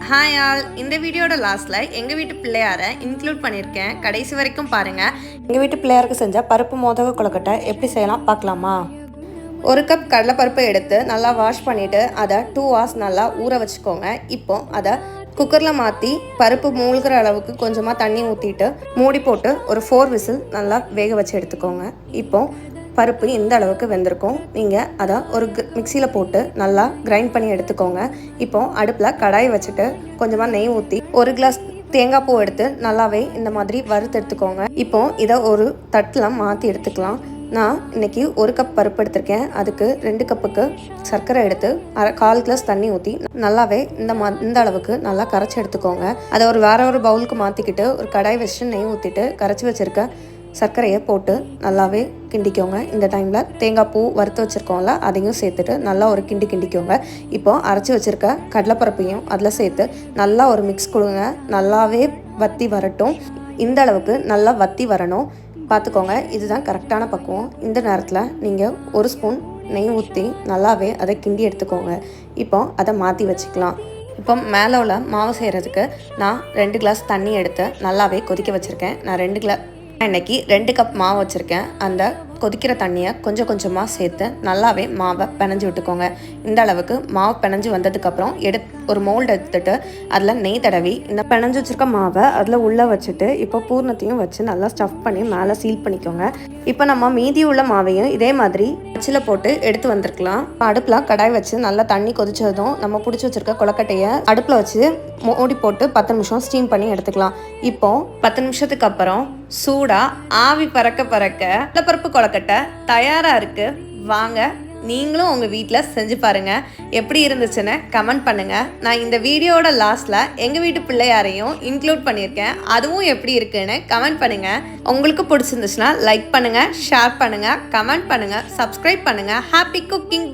Hi all, இந்த வீடியோட லாஸ்ட்டில் எங்கள் வீட்டு பிள்ளையாரை இன்க்ளூட் பண்ணியிருக்கேன். கடைசி வரைக்கும் பாருங்கள். எங்கள் வீட்டு பிள்ளையாருக்கு செஞ்ச பருப்பு மோதக கொழுக்கட்டை எப்படி செய்யலாம் பார்க்கலாமா? 1 கப் கடலைப்பருப்பை எடுத்து நல்லா வாஷ் பண்ணிவிட்டு அதை 2 hours நல்லா ஊற வச்சுக்கோங்க. இப்போ அதை குக்கரில் மாற்றி பருப்பு மூழ்கிற அளவுக்கு கொஞ்சமாக தண்ணி ஊற்றிட்டு மூடி போட்டு ஒரு 4 விசில் நல்லா வேக வச்சு எடுத்துக்கோங்க. இப்போது பருப்பு இந்த அளவுக்கு வெந்திருக்கும். நீங்கள் அதை ஒரு மிக்சியில் போட்டு நல்லா கிரைண்ட் பண்ணி எடுத்துக்கோங்க. இப்போது அடுப்பில் கடாய் வச்சுட்டு கொஞ்சமாக நெய் ஊற்றி 1 கிளாஸ் தேங்காய் பூ எடுத்து நல்லாவே இந்த மாதிரி வறுத்து எடுத்துக்கோங்க. இப்போது இதை ஒரு தட்டில் மாற்றி எடுத்துக்கலாம். நான் இன்றைக்கி 1 கப் பருப்பு எடுத்திருக்கேன். அதுக்கு 2 கப்புக்கு சர்க்கரை எடுத்து 1/4 கிளாஸ் தண்ணி ஊற்றி நல்லாவே இந்த அளவுக்கு நல்லா கரைச்சி எடுத்துக்கோங்க. அதை வேற ஒரு பவுலுக்கு மாற்றிக்கிட்டு ஒரு கடாய் வச்சு நெய் ஊற்றிட்டு கரைச்சி வச்சுருக்க சர்க்கரையை போட்டு நல்லாவே கிண்டிக்கோங்க. இந்த டைமில் தேங்காய் பூ வறுத்து வச்சுருக்கோம்ல அதையும் சேர்த்துட்டு நல்லா ஒரு கிண்டிக்கோங்க. இப்போது அரைச்சி வச்சுருக்க கடலைப்பருப்பையும் அதில் சேர்த்து நல்லா ஒரு மிக்ஸ் கொடுங்க. நல்லாவே வற்றி வரட்டும். இந்த அளவுக்கு நல்லா வற்றி வரணும் பார்த்துக்கோங்க. இதுதான் கரெக்டான பக்குவம். இந்த நேரத்தில் நீங்கள் 1 ஸ்பூன் நெய் ஊற்றி நல்லாவே அதை கிண்டி எடுத்துக்கோங்க. இப்போ அதை மாற்றி வச்சுக்கலாம். இப்போ மேலே உள்ள மாவு செய்கிறதுக்கு நான் 2 கிளாஸ் தண்ணி எடுத்து நல்லாவே கொதிக்க வச்சுருக்கேன். நான் இன்றைக்கி 2 கப் மாவு வச்சுருக்கேன். அந்த கொதிக்கிற தண்ணியை கொஞ்சம் கொஞ்சமாக சேர்த்து நல்லாவே மாவை பிணைஞ்சி விட்டுக்கோங்க. இந்த அளவுக்கு மாவு பிணைஞ்சி வந்ததுக்கப்புறம் ஒரு மோல்டு எடுத்துகிட்டு அதில் நெய் தடவி இந்த பிணைஞ்சி வச்சுருக்க மாவை அதில் உள்ளே வச்சுட்டு இப்போ பூர்ணத்தையும் வச்சு நல்லா ஸ்டஃப் பண்ணி மேலே சீல் பண்ணிக்கோங்க. இப்போ நம்ம மீதி உள்ள மாவையும் இதே மாதிரி அச்சில் போட்டு எடுத்து வந்திருக்கலாம். அடுப்பில் கடாய் வச்சு நல்லா தண்ணி கொதிச்சதும் நம்ம பிடிச்சி வச்சுருக்க கொழுக்கட்டையை அடுப்பில் வச்சு மூடி போட்டு 10 நிமிஷம் ஸ்டீம் பண்ணி எடுத்துக்கலாம். இப்போது 10 நிமிஷத்துக்கு அப்புறம் சூடாக ஆவி பறக்க கடலைப்பருப்பு கொழுக்கட்டை தயாராக இருக்குது. வாங்க நீங்களும் உங்கள் வீட்டில் செஞ்சு பாருங்கள். எப்படி இருந்துச்சுன்னு கமெண்ட் பண்ணுங்கள். நான் இந்த வீடியோட லாஸ்ட்டில் எங்கள் வீட்டு பிள்ளையாரையும் இன்க்ளூட் பண்ணியிருக்கேன். அதுவும் எப்படி இருக்குன்னு கமெண்ட் பண்ணுங்கள். உங்களுக்கு பிடிச்சிருந்துச்சுன்னா லைக் பண்ணுங்கள், ஷேர் பண்ணுங்கள், கமெண்ட் பண்ணுங்கள், சப்ஸ்கிரைப் பண்ணுங்கள். Happy cooking.